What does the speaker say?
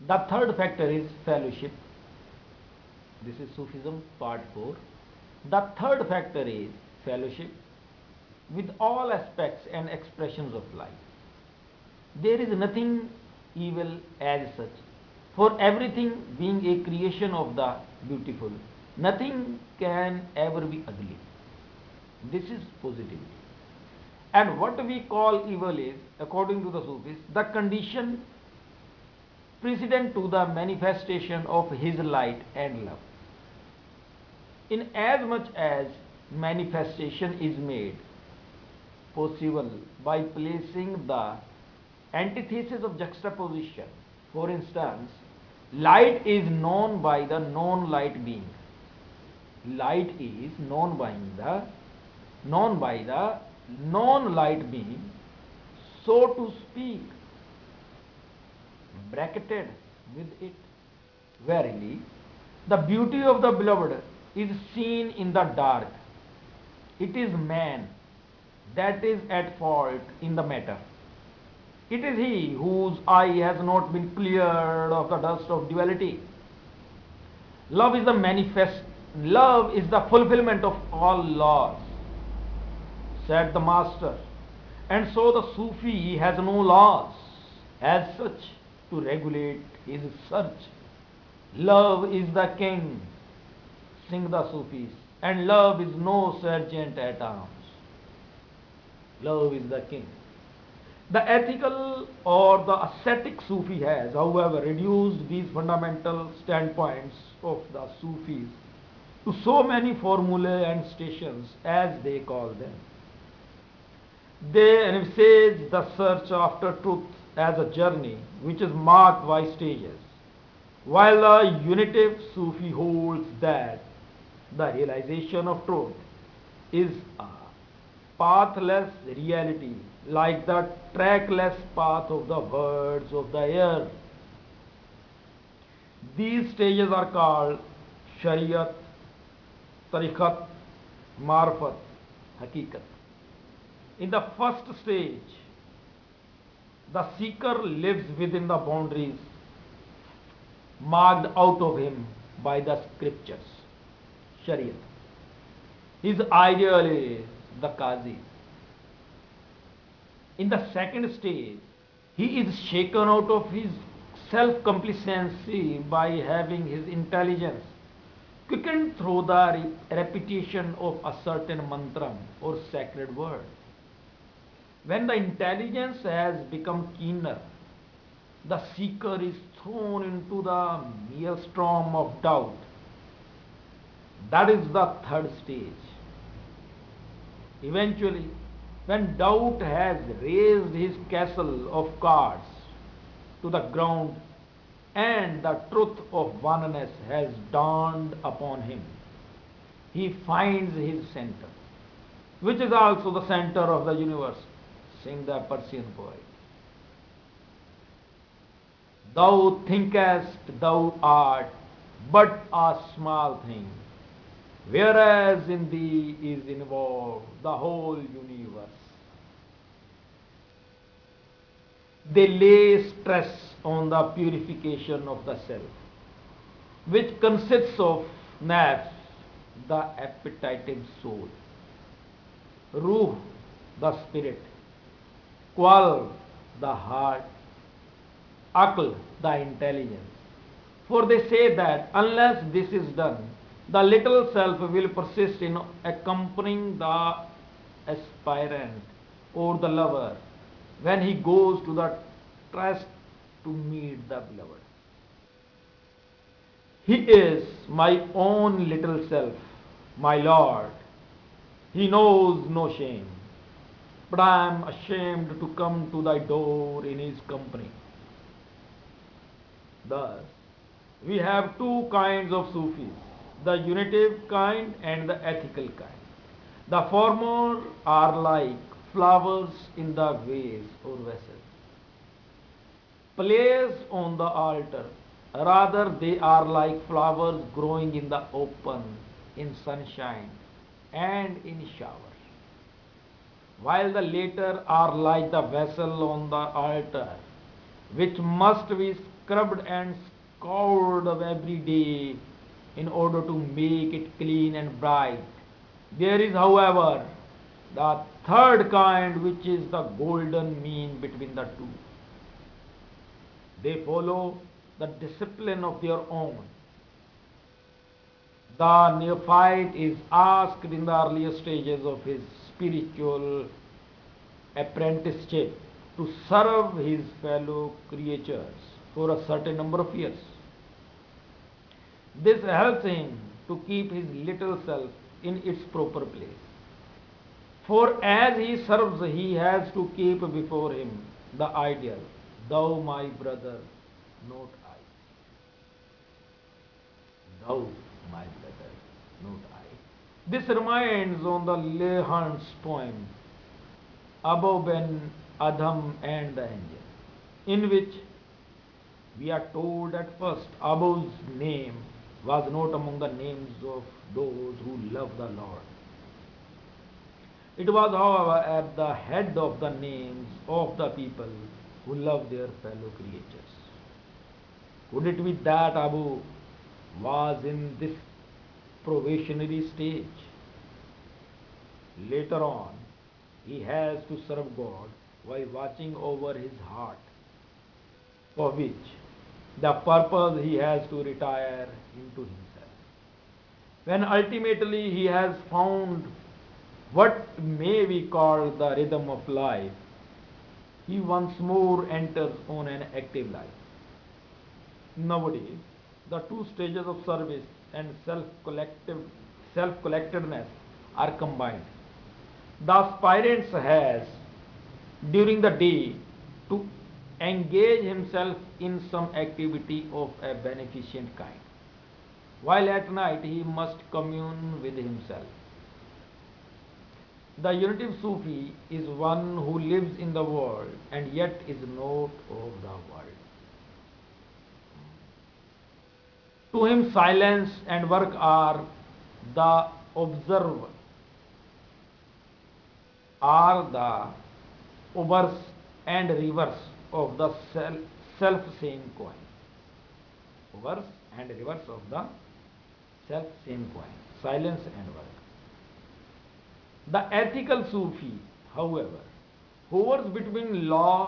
The third factor is fellowship. This is Sufism part 4. The third factor is fellowship with all aspects and expressions of life. There is nothing evil as such, for everything being a creation of the beautiful, nothing can ever be ugly. This is positivity. And what we call evil is, according to the Sufis, the condition precedent to the manifestation of his light and love. In as much as manifestation is made possible by placing the antithesis of juxtaposition. For instance, light is known by the non-light being. Light is known by the non-light being, so to speak, bracketed with it. Verily, the beauty of the beloved is seen in the dark. It is man that is at fault in the matter. It is he whose eye has not been cleared of the dust of duality. Love is the fulfillment of all laws, said the Master. And so the Sufi has no laws as such to regulate his search. Love is the king, sing the Sufis, and love is no sergeant at arms. Love is the king. The ethical or the ascetic Sufi has, however, reduced these fundamental standpoints of the Sufis to so many formulae and stations, as they call them. They envisage the search after truth as a journey which is marked by stages, while the unitive Sufi holds that the realization of truth is a pathless reality, like the trackless path of the birds of the air. These stages are called Shariat, Tariqat, Marfat, Hakikat. In the first stage, the seeker lives within the boundaries marked out of him by the scriptures, Shariat. His ideal is the Qazi. In the second stage, he is shaken out of his self-complacency by having his intelligence quickened through the repetition of a certain mantra or sacred word. When the intelligence has become keener, the seeker is thrown into the maelstrom of doubt. That is the third stage. Eventually, when doubt has raised his castle of cards to the ground and the truth of oneness has dawned upon him, he finds his center, which is also the center of the universe, sing the Persian poet. Thou thinkest thou art but a small thing, whereas in thee is involved the whole universe. They lay stress on the purification of the self, which consists of nafs, the appetitive soul, ruh, the spirit, qual, the heart, aql, the intelligence. For they say that unless this is done, the little self will persist in accompanying the aspirant or the lover when he goes to the tryst to meet the beloved. He is my own little self, my Lord. He knows no shame, but I am ashamed to come to thy door in his company. Thus, we have two kinds of Sufis, the unitive kind and the ethical kind. The former are like flowers in the vase or vessel, placed on the altar. Rather, they are like flowers growing in the open, in sunshine, and in shower. While the latter are like the vessel on the altar, which must be scrubbed and scoured every day in order to make it clean and bright. There is, however, the third kind, which is the golden mean between the two. They follow the discipline of their own. The neophyte is asked in the earliest stages of his spiritual apprenticeship to serve his fellow creatures for a certain number of years. This helps him to keep his little self in its proper place. For as he serves, he has to keep before him the ideal, thou my brother, not I. Thou my brother, not I. This reminds on the Lehant's poem, Abu Ben Adam and the angel, in which we are told at first Abu's name was not among the names of those who love the Lord. It was, however, at the head of the names of the people who love their fellow creatures. Could it be that Abu was in this probationary stage? Later on, he has to serve God while watching over his heart, for which the purpose he has to retire into himself. When ultimately he has found what may be called the rhythm of life, he once more enters on an active life. Nowadays, the two stages of service and self-collectedness are combined. The aspirant has, during the day, to engage himself in some activity of a beneficent kind, while at night he must commune with himself. The unitive Sufi is one who lives in the world and yet is not of the world. To him, silence and work are the observe, are the obverse and reverse of the self same coin. Obverse and reverse of the self same coin. Silence and work. The ethical Sufi, however, hovers between law